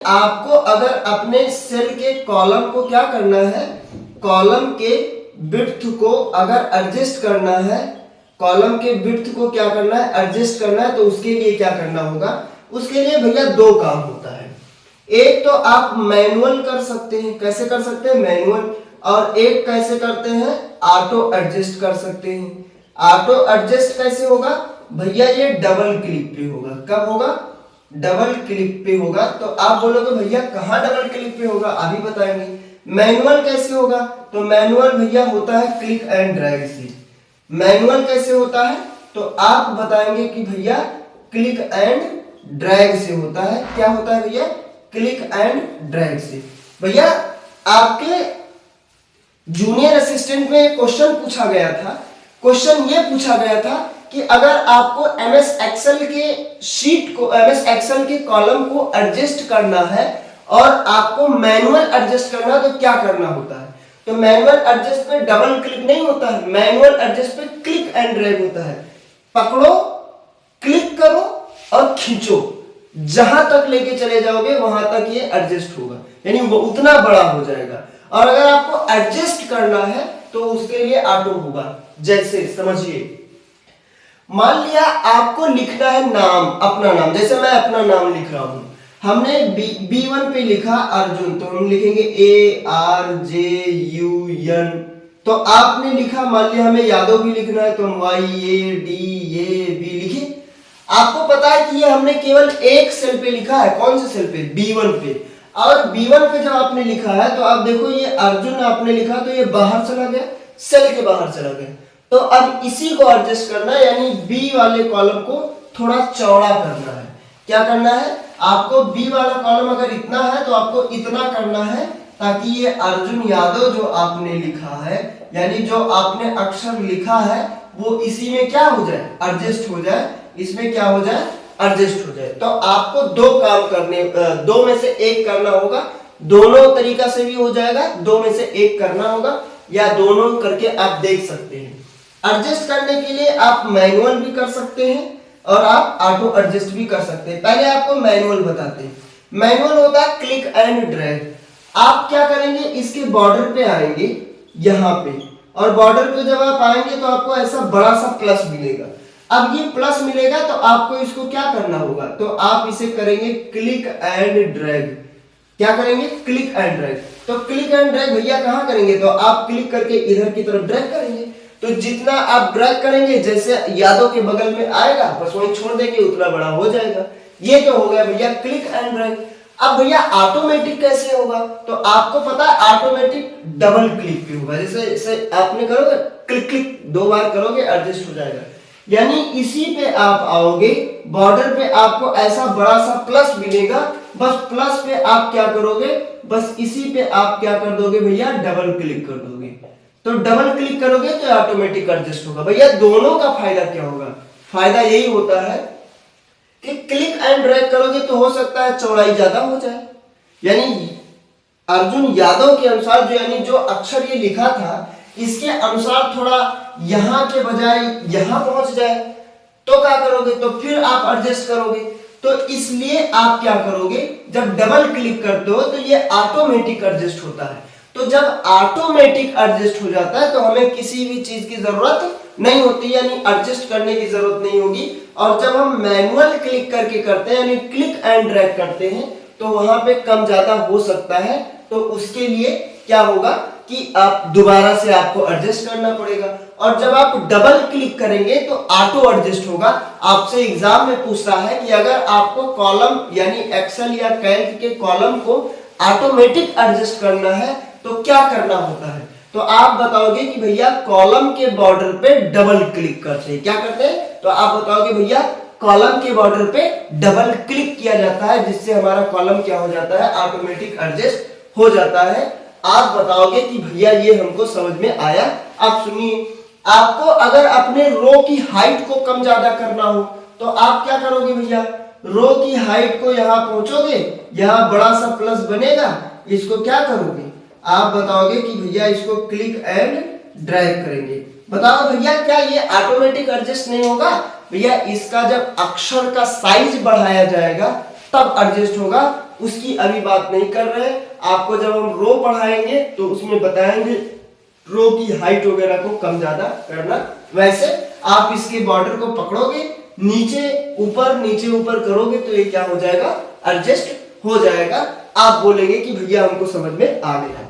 आपको अगर अपने सेल के कॉलम को क्या करना है, कॉलम के विड्थ को अगर एडजस्ट करना है, कॉलम के विड्थ को क्या करना है, एडजस्ट करना है, तो उसके लिए क्या करना होगा, उसके लिए भैया दो काम होता है। एक तो आप मैनुअल कर सकते हैं, कैसे कर सकते हैं, मैनुअल, और एक कैसे करते हैं, ऑटो एडजस्ट कर सकते हैं। ऑटो एडजस्ट कैसे होगा भैया, ये डबल क्लिक पे होगा। कब होगा, डबल क्लिक पे होगा। तो आप बोलोगे भैया कहां डबल क्लिक पे होगा, अभी बताएंगे। मैनुअल कैसे होगा, तो मैनुअल भैया होता है क्लिक एंड ड्रैग से। मैनुअल कैसे होता है, तो आप बताएंगे कि भैया क्लिक एंड ड्रैग से होता है। क्या होता है भैया, क्लिक एंड ड्रैग से। भैया आपके जूनियर असिस्टेंट में क्वेश्चन पूछा गया था, क्वेश्चन ये पूछा गया था कि अगर आपको एमएस एक्सेल के शीट को, एमएस एक्सेल के कॉलम को एडजस्ट करना है और आपको मैनुअल एडजस्ट करना है तो क्या करना होता है। तो मैनुअल एडजस्ट पे डबल क्लिक नहीं होता है, मैनुअल एडजस्ट पे क्लिक एंड ड्रैग होता है। पकड़ो, क्लिक करो और खींचो, जहां तक लेके चले जाओगे वहां तक ये एडजस्ट होगा, यानी वो उतना बड़ा हो जाएगा। और अगर आपको एडजस्ट करना है तो उसके लिए ऑटो होगा। जैसे समझिए, मान लिया आपको लिखना है नाम, अपना नाम, जैसे मैं अपना नाम लिख रहा हूं, हमने B1 पे लिखा अर्जुन, तो हम लिखेंगे ARJUN। तो आपने लिखा, मान लिया हमें यादव भी लिखना है, तो हम YADAV लिखे। आपको पता है कि ये हमने केवल एक सेल पे लिखा है, कौन से सेल पे, B1 पे। और B1 पे जब आपने लिखा है तो आप देखो ये अर्जुन आपने लिखा तो ये बाहर चला गया, सेल के बाहर चला गया। तो अब इसी को एडजस्ट करना है, यानी बी वाले कॉलम को थोड़ा चौड़ा करना है। क्या करना है, आपको बी वाला कॉलम अगर इतना है तो आपको इतना करना है, ताकि ये अर्जुन यादव जो आपने लिखा है, यानी जो आपने अक्षर लिखा है वो इसी में क्या हो जाए, एडजस्ट हो जाए, इसमें क्या हो जाए, एडजस्ट हो जाए। तो आपको दो काम करने, दो में से एक करना होगा। दोनों तरीका से भी हो जाएगा, दो में से एक करना होगा, या दोनों करके आप देख सकते हैं। एडजस्ट करने के लिए आप मैनुअल भी कर सकते हैं और आप ऑटो एडजस्ट भी कर सकते हैं। पहले आपको मैनुअल बताते हैं। मैनुअल होता है क्लिक एंड ड्रैग। आप क्या करेंगे, इसके बॉर्डर पे आएंगे यहां पे, और बॉर्डर पे जब आप आएंगे तो आपको ऐसा बड़ा सा प्लस मिलेगा। अब ये प्लस मिलेगा तो आपको इसको क्या करना होगा, तो आप इसे करेंगे क्लिक एंड ड्रैग। क्या करेंगे, क्लिक एंड ड्रैग। तो क्लिक एंड ड्रैग भैया कहां करेंगे, तो आप क्लिक करके इधर की तरफ ड्रैग करेंगे। तो जितना आप ड्रैग करेंगे, जैसे यादव के बगल में आएगा बस वहीं छोड़ देंगे, उतना बड़ा हो जाएगा। ये तो हो गया भैया क्लिक एंड ड्रैग। अब भैया ऑटोमेटिक कैसे होगा, तो आपको पता है ऑटोमेटिक डबल क्लिक पे होगा। जैसे आपने करोगे क्लिक क्लिक, दो बार करोगे एडजस्ट हो जाएगा। यानी इसी पे आप आओगे, बॉर्डर पे आपको ऐसा बड़ा सा प्लस मिलेगा, बस प्लस पे आप क्या करोगे, बस इसी पे आप क्या कर दोगे भैया, डबल क्लिक कर दोगे। तो डबल क्लिक करोगे तो ऑटोमेटिक एडजस्ट होगा। भैया दोनों का फायदा क्या होगा, फायदा यही होता है कि क्लिक एंड ड्रैग करोगे तो हो सकता है चौड़ाई ज्यादा हो जाए, यानी अर्जुन यादव के अनुसार जो, यानी जो अक्षर ये लिखा था इसके अनुसार थोड़ा यहां के बजाय यहां पहुंच जाए, तो क्या करोगे, तो फिर आप एडजस्ट करोगे। तो इसलिए आप क्या करोगे, जब डबल क्लिक करते हो तो ये ऑटोमेटिक एडजस्ट होता है। तो जब ऑटोमेटिक एडजस्ट हो जाता है तो हमें किसी भी चीज की जरूरत नहीं होती, यानी एडजस्ट करने की जरूरत नहीं होगी। और जब हम मैनुअल क्लिक करके करते हैं, यानी क्लिक एंड ड्रैग करते हैं, तो वहां पे कम ज्यादा हो सकता है। तो उसके लिए क्या होगा कि आप दोबारा से आपको एडजस्ट करना पड़ेगा। और जब आप डबल क्लिक करेंगे तो ऑटो एडजस्ट होगा। आपसे एग्जाम में पूछता है कि अगर आपको कॉलम यानी एक्सेल या कैल्क के कॉलम को ऑटोमेटिक एडजस्ट करना है तो क्या करना होता है, तो आप बताओगे कि भैया कॉलम के बॉर्डर पे डबल क्लिक करते हैं। क्या करते हैं, तो आप बताओगे भैया कॉलम के बॉर्डर पे डबल क्लिक किया जाता है, जिससे हमारा कॉलम क्या हो जाता है, ऑटोमेटिक एडजस्ट हो जाता है। आप बताओगे कि भैया ये हमको समझ में आया। आप सुनिए, आपको अगर अपने रो की हाइट को कम ज्यादा करना हो तो आप क्या करोगे भैया, रो की हाइट को यहां पहुंचोगे, यहां बड़ा सा प्लस बनेगा, इसको क्या करोगे, आप बताओगे कि भैया इसको क्लिक एंड ड्रैग करेंगे। बताओ भैया क्या ये ऑटोमेटिक एडजस्ट नहीं होगा, भैया इसका जब अक्षर का साइज बढ़ाया जाएगा तब एडजस्ट होगा, उसकी अभी बात नहीं कर रहे हैं। आपको जब हम रो पढ़ाएंगे तो उसमें बताएंगे रो की हाइट वगैरह को कम ज्यादा करना। वैसे आप इसके बॉर्डर को पकड़ोगे, नीचे ऊपर करोगे तो ये क्या हो जाएगा, एडजस्ट हो जाएगा। आप बोलेंगे कि भैया हमको समझ में आ गया।